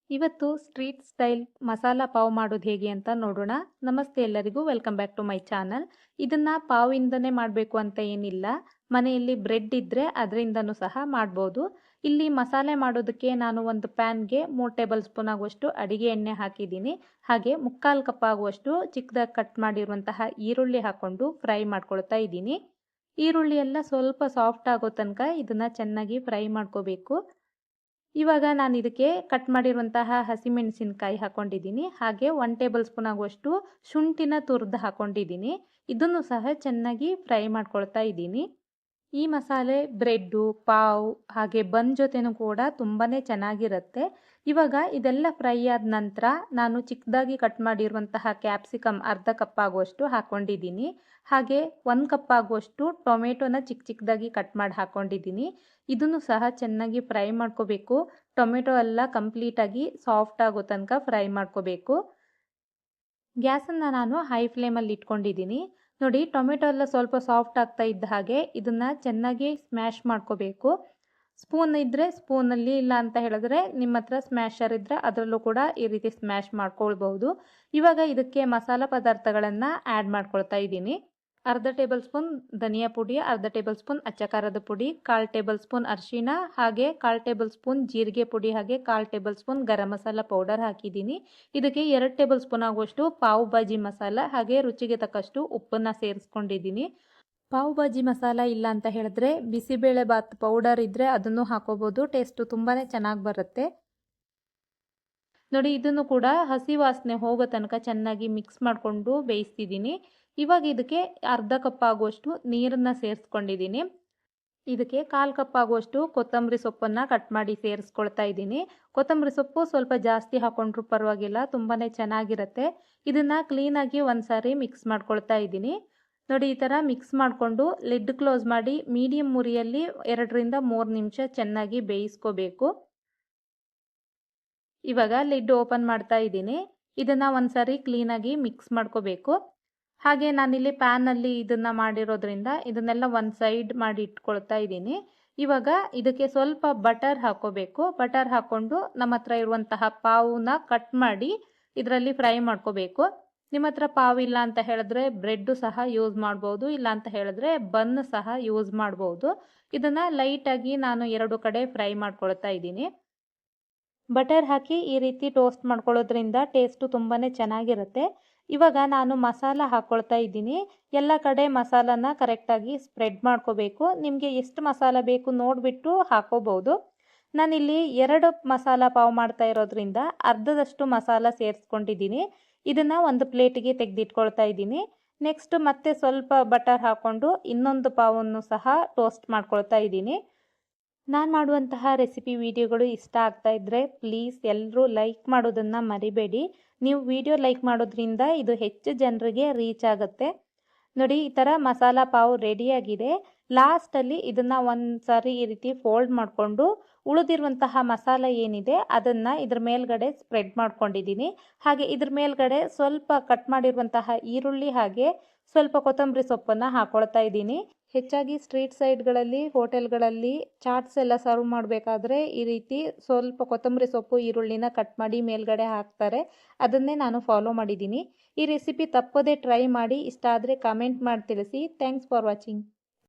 ಇವತ್ತು street style masala pav ಮಾಡೋದು ಹೇಗೆ ಅಂತ ನೋಡೋಣ. ನಮಸ್ತೆ ಎಲ್ಲರಿಗೂ, welcome back to my channel. ಇದನ್ನ ಪಾವಿಂದನೇ ಮಾಡಬೇಕು ಅಂತ ಏನಿಲ್ಲ, ಮನೆಯಲ್ಲಿ ಬ್ರೆಡ್ ಇದ್ದರೆ ಅದರಿಂದನೂ ಸಹ ಮಾಡ್ಬೋದು. ಇಲ್ಲಿ ಮಸಾಲೆ ಮಾಡೋದಕ್ಕೆ ನಾನು ಒಂದು ಪ್ಯಾನ್ಗೆ 3 ಟೇಬಲ್ ಸ್ಪೂನ್ ಆಗುವಷ್ಟು ಅಡಿಗೆ ಎಣ್ಣೆ ಹಾಕಿದ್ದೀನಿ. ಹಾಗೆ 3/4 ಕಪ್ ಆಗುವಷ್ಟು ಚಿಕ್ಕದಾಗಿ ಕಟ್ ಮಾಡಿರುವಂತಹ ಈರುಳ್ಳಿ ಹಾಕ್ಕೊಂಡು ಫ್ರೈ ಮಾಡ್ಕೊಳ್ತಾ ಇದ್ದೀನಿ. ಈರುಳ್ಳಿ ಎಲ್ಲ ಸ್ವಲ್ಪ ಸಾಫ್ಟ್ ಆಗೋ ತನಕ ಇದನ್ನು ಚೆನ್ನಾಗಿ ಫ್ರೈ ಮಾಡ್ಕೋಬೇಕು. ಇವಾಗ ನಾನು ಇದಕ್ಕೆ ಕಟ್ ಮಾಡಿರುವಂತಹ ಹಸಿಮೆಣಸಿನಕಾಯಿ ಹಾಕೊಂಡಿದ್ದೀನಿ. ಹಾಗೆ 1 ಟೇಬಲ್ ಸ್ಪೂನ್ ಆಗುವಷ್ಟು ಶುಂಠಿನ ತುರಿದು ಹಾಕೊಂಡಿದ್ದೀನಿ. ಇದನ್ನು ಸಹ ಚೆನ್ನಾಗಿ ಫ್ರೈ ಮಾಡ್ಕೊಳ್ತಾ ಇದ್ದೀನಿ. ಈ ಮಸಾಲೆ ಬ್ರೆಡ್ಡು, ಪಾವ್ ಹಾಗೆ ಬನ್ ಜೊತೆನೂ ಕೂಡ ತುಂಬಾ ಚೆನ್ನಾಗಿರುತ್ತೆ. ಇವಾಗ ಇದೆಲ್ಲ ಫ್ರೈ ಆದ ನಂತರ ನಾನು ಚಿಕ್ಕದಾಗಿ ಕಟ್ ಮಾಡಿರುವಂತಹ ಕ್ಯಾಪ್ಸಿಕಮ್ ಅರ್ಧ ಕಪ್ ಆಗುವಷ್ಟು ಹಾಕ್ಕೊಂಡಿದ್ದೀನಿ. ಹಾಗೆ 1 ಕಪ್ ಆಗುವಷ್ಟು ಟೊಮೆಟೊನ ಚಿಕ್ಕದಾಗಿ ಕಟ್ ಮಾಡಿ ಹಾಕ್ಕೊಂಡಿದ್ದೀನಿ. ಇದನ್ನು ಸಹ ಚೆನ್ನಾಗಿ ಫ್ರೈ ಮಾಡ್ಕೋಬೇಕು. ಟೊಮೆಟೊ ಎಲ್ಲ ಕಂಪ್ಲೀಟಾಗಿ ಸಾಫ್ಟ್ ಆಗೋ ತನಕ ಫ್ರೈ ಮಾಡ್ಕೋಬೇಕು. ಗ್ಯಾಸನ್ನು ನಾನು ಹೈ ಫ್ಲೇಮಲ್ಲಿ ಇಟ್ಕೊಂಡಿದ್ದೀನಿ. ನೋಡಿ, ಟೊಮೆಟೊ ಎಲ್ಲ ಸ್ವಲ್ಪ ಸಾಫ್ಟ್ ಆಗ್ತಾ ಇದ್ದ ಹಾಗೆ ಇದನ್ನು ಚೆನ್ನಾಗಿ ಸ್ಮ್ಯಾಶ್ ಮಾಡ್ಕೋಬೇಕು. ಸ್ಪೂನ್ ಇದ್ದರೆ ಸ್ಪೂನಲ್ಲಿ, ಇಲ್ಲ ಅಂತ ಹೇಳಿದ್ರೆ ನಿಮ್ಮ ಹತ್ರ ಸ್ಮ್ಯಾಶರ್ ಇದ್ದರೆ ಅದರಲ್ಲೂ ಕೂಡ ಈ ರೀತಿ ಸ್ಮ್ಯಾಶ್ ಮಾಡ್ಕೊಳ್ಬಹುದು. ಇವಾಗ ಇದಕ್ಕೆ ಮಸಾಲ ಪದಾರ್ಥಗಳನ್ನು ಆ್ಯಡ್ ಮಾಡ್ಕೊಳ್ತಾ ಇದ್ದೀನಿ. ಅರ್ಧ ಟೇಬಲ್ ಸ್ಪೂನ್ ಧನಿಯಾ ಪುಡಿ, ಅರ್ಧ ಟೇಬಲ್ ಸ್ಪೂನ್ ಅಚ್ಚ ಖಾರದ ಪುಡಿ, 1/4 ಟೇಬಲ್ ಸ್ಪೂನ್ ಅರಿಶಿಣ, ಹಾಗೆ 1/4 ಟೇಬಲ್ ಸ್ಪೂನ್ ಜೀರಿಗೆ ಪುಡಿ, ಹಾಗೆ 1/4 table spoon garam masala powder ಹಾಕಿದ್ದೀನಿ. ಇದಕ್ಕೆ 2 ಟೇಬಲ್ ಸ್ಪೂನ್ ಆಗುವಷ್ಟು ಪಾವ್ ಭಾಜಿ ಮಸಾಲ, ಹಾಗೆ ರುಚಿಗೆ ತಕ್ಕಷ್ಟು ಉಪ್ಪನ್ನು ಸೇರಿಸ್ಕೊಂಡಿದ್ದೀನಿ. ಪಾವ್ ಭಾಜಿ ಮಸಾಲ ಇಲ್ಲ ಅಂತ ಹೇಳಿದ್ರೆ ಬಿಸಿಬೇಳೆ ಬಾತ್ ಪೌಡರ್ ಇದ್ದರೆ ಅದನ್ನು ಹಾಕೋಬೋದು. ಟೇಸ್ಟು ತುಂಬಾ ಚೆನ್ನಾಗಿ ಬರುತ್ತೆ. ನೋಡಿ, ಇದನ್ನು ಕೂಡ ಹಸಿ ವಾಸನೆ ಹೋಗೋ ತನಕ ಚೆನ್ನಾಗಿ ಮಿಕ್ಸ್ ಮಾಡಿಕೊಂಡು ಬೇಯಿಸ್ತಿದ್ದೀನಿ. ಇವಾಗ ಇದಕ್ಕೆ ಅರ್ಧ ಕಪ್ ಆಗುವಷ್ಟು ನೀರನ್ನು ಸೇರಿಸ್ಕೊಂಡಿದ್ದೀನಿ. ಇದಕ್ಕೆ 1/4 ಕಪ್ ಆಗುವಷ್ಟು ಕೊತ್ತಂಬರಿ ಸೊಪ್ಪನ್ನು ಕಟ್ ಮಾಡಿ ಸೇರಿಸ್ಕೊಳ್ತಾ ಇದ್ದೀನಿ. ಕೊತ್ತಂಬರಿ ಸೊಪ್ಪು ಸ್ವಲ್ಪ ಜಾಸ್ತಿ ಹಾಕೊಂಡ್ರೂ ಪರವಾಗಿಲ್ಲ, ತುಂಬಾ ಚೆನ್ನಾಗಿರುತ್ತೆ. ಇದನ್ನು ಕ್ಲೀನಾಗಿ ಒಂದು ಸಾರಿ ಮಿಕ್ಸ್ ಮಾಡ್ಕೊಳ್ತಾ ಇದ್ದೀನಿ. ನೋಡಿ, ಈ ಥರ ಮಿಕ್ಸ್ ಮಾಡಿಕೊಂಡು ಲಿಡ್ ಕ್ಲೋಸ್ ಮಾಡಿ ಮೀಡಿಯಮ್ ಉರಿಯಲ್ಲಿ 2 ರಿಂದ 3 ನಿಮಿಷ ಚೆನ್ನಾಗಿ ಬೇಯಿಸ್ಕೋಬೇಕು. ಇವಾಗ ಲಿಡ್ ಓಪನ್ ಮಾಡ್ತಾ ಇದ್ದೀನಿ. ಇದನ್ನು ಒಂದು ಸಾರಿ ಕ್ಲೀನಾಗಿ ಮಿಕ್ಸ್ ಮಾಡ್ಕೋಬೇಕು. ಹಾಗೆ ನಾನಿಲ್ಲಿ ಪ್ಯಾನಲ್ಲಿ ಇದನ್ನು ಮಾಡಿರೋದ್ರಿಂದ ಇದನ್ನೆಲ್ಲ ಒಂದು ಸೈಡ್ ಮಾಡಿ ಇಟ್ಕೊಳ್ತಾ ಇದ್ದೀನಿ. ಇವಾಗ ಇದಕ್ಕೆ ಸ್ವಲ್ಪ ಬಟರ್ ಹಾಕೋಬೇಕು. ಬಟರ್ ಹಾಕ್ಕೊಂಡು ನಮ್ಮ ಹತ್ರ ಇರುವಂತಹ ಪಾವನ್ನ ಕಟ್ ಮಾಡಿ ಇದರಲ್ಲಿ ಫ್ರೈ ಮಾಡ್ಕೋಬೇಕು. ನಿಮ್ಮ ಹತ್ರ ಪಾವ್ ಇಲ್ಲ ಅಂತ ಹೇಳಿದ್ರೆ ಬ್ರೆಡ್ಡು ಸಹ ಯೂಸ್ ಮಾಡ್ಬೋದು, ಇಲ್ಲ ಅಂತ ಹೇಳಿದ್ರೆ ಬನ್ ಸಹ ಯೂಸ್ ಮಾಡ್ಬೋದು. ಇದನ್ನು ಲೈಟಾಗಿ ನಾನು 2 ಕಡೆ ಫ್ರೈ ಮಾಡ್ಕೊಳ್ತಾ ಇದ್ದೀನಿ. ಬಟರ್ ಹಾಕಿ ಈ ರೀತಿ ಟೋಸ್ಟ್ ಮಾಡ್ಕೊಳ್ಳೋದ್ರಿಂದ ಟೇಸ್ಟು ತುಂಬಾ ಚೆನ್ನಾಗಿರುತ್ತೆ. ಇವಾಗ ನಾನು ಮಸಾಲ ಹಾಕ್ಕೊಳ್ತಾ ಇದ್ದೀನಿ. ಎಲ್ಲ ಕಡೆ ಮಸಾಲನ ಕರೆಕ್ಟಾಗಿ ಸ್ಪ್ರೆಡ್ ಮಾಡ್ಕೋಬೇಕು. ನಿಮಗೆ ಎಷ್ಟು ಮಸಾಲ ಬೇಕು ನೋಡಿಬಿಟ್ಟು ಹಾಕೋಬೋದು. ನಾನಿಲ್ಲಿ 2 ಮಸಾಲ ಪಾವ್ ಮಾಡ್ತಾ ಇರೋದ್ರಿಂದ ಅರ್ಧದಷ್ಟು ಮಸಾಲ ಸೇರಿಸ್ಕೊಂಡಿದ್ದೀನಿ. ಇದನ್ನು ಒಂದು ಪ್ಲೇಟಿಗೆ ತೆಗೆದಿಟ್ಕೊಳ್ತಾ ಇದ್ದೀನಿ. ನೆಕ್ಸ್ಟ್ ಮತ್ತೆ ಸ್ವಲ್ಪ ಬಟರ್ ಹಾಕ್ಕೊಂಡು ಇನ್ನೊಂದು ಪಾವನ್ನು ಸಹ ಟೋಸ್ಟ್ ಮಾಡ್ಕೊಳ್ತಾ ಇದ್ದೀನಿ. ನಾನು ಮಾಡುವಂತಹ ರೆಸಿಪಿ ವಿಡಿಯೋಗಳು ಇಷ್ಟ ಆಗ್ತಾ ಇದ್ದರೆ ಪ್ಲೀಸ್ ಎಲ್ಲರೂ ಲೈಕ್ ಮಾಡೋದನ್ನು ಮರಿಬೇಡಿ. ನೀವು ವಿಡಿಯೋ ಲೈಕ್ ಮಾಡೋದ್ರಿಂದ ಇದು ಹೆಚ್ಚು ಜನರಿಗೆ ರೀಚ್ ಆಗುತ್ತೆ. ನೋಡಿ, ಈ ಥರ ಮಸಾಲ ಪಾವ್ ರೆಡಿಯಾಗಿದೆ. ಲಾಸ್ಟಲ್ಲಿ ಇದನ್ನು ಒಂದು ಸಾರಿ ಈ ರೀತಿ ಫೋಲ್ಡ್ ಮಾಡಿಕೊಂಡು ಉಳಿದಿರುವಂತಹ ಮಸಾಲ ಏನಿದೆ ಅದನ್ನು ಇದ್ರ ಮೇಲ್ಗಡೆ ಸ್ಪ್ರೆಡ್ ಮಾಡ್ಕೊಂಡಿದ್ದೀನಿ. ಹಾಗೆ ಇದ್ರ ಮೇಲ್ಗಡೆ ಸ್ವಲ್ಪ ಕಟ್ ಮಾಡಿರುವಂತಹ ಈರುಳ್ಳಿ ಹಾಗೆ ಸ್ವಲ್ಪ ಕೊತ್ತಂಬರಿ ಸೊಪ್ಪನ್ನು ಹಾಕ್ಕೊಳ್ತಾ ಇದ್ದೀನಿ. ಹೆಚ್ಚಾಗಿ ಸ್ಟ್ರೀಟ್ ಸೈಡ್ಗಳಲ್ಲಿ, ಹೋಟೆಲ್ಗಳಲ್ಲಿ ಚಾಟ್ಸ್ ಎಲ್ಲ ಸರ್ವ್ ಮಾಡಬೇಕಾದ್ರೆ ಈ ರೀತಿ ಸ್ವಲ್ಪ ಕೊತ್ತಂಬರಿ ಸೊಪ್ಪು, ಈರುಳ್ಳಿನ ಕಟ್ ಮಾಡಿ ಮೇಲ್ಗಡೆ ಹಾಕ್ತಾರೆ. ಅದನ್ನೇ ನಾನು ಫಾಲೋ ಮಾಡಿದ್ದೀನಿ. ಈ ರೆಸಿಪಿ ತಪ್ಪದೇ ಟ್ರೈ ಮಾಡಿ. ಇಷ್ಟ ಆದರೆ ಕಮೆಂಟ್ ಮಾಡಿ ತಿಳಿಸಿ. Thanks for watching.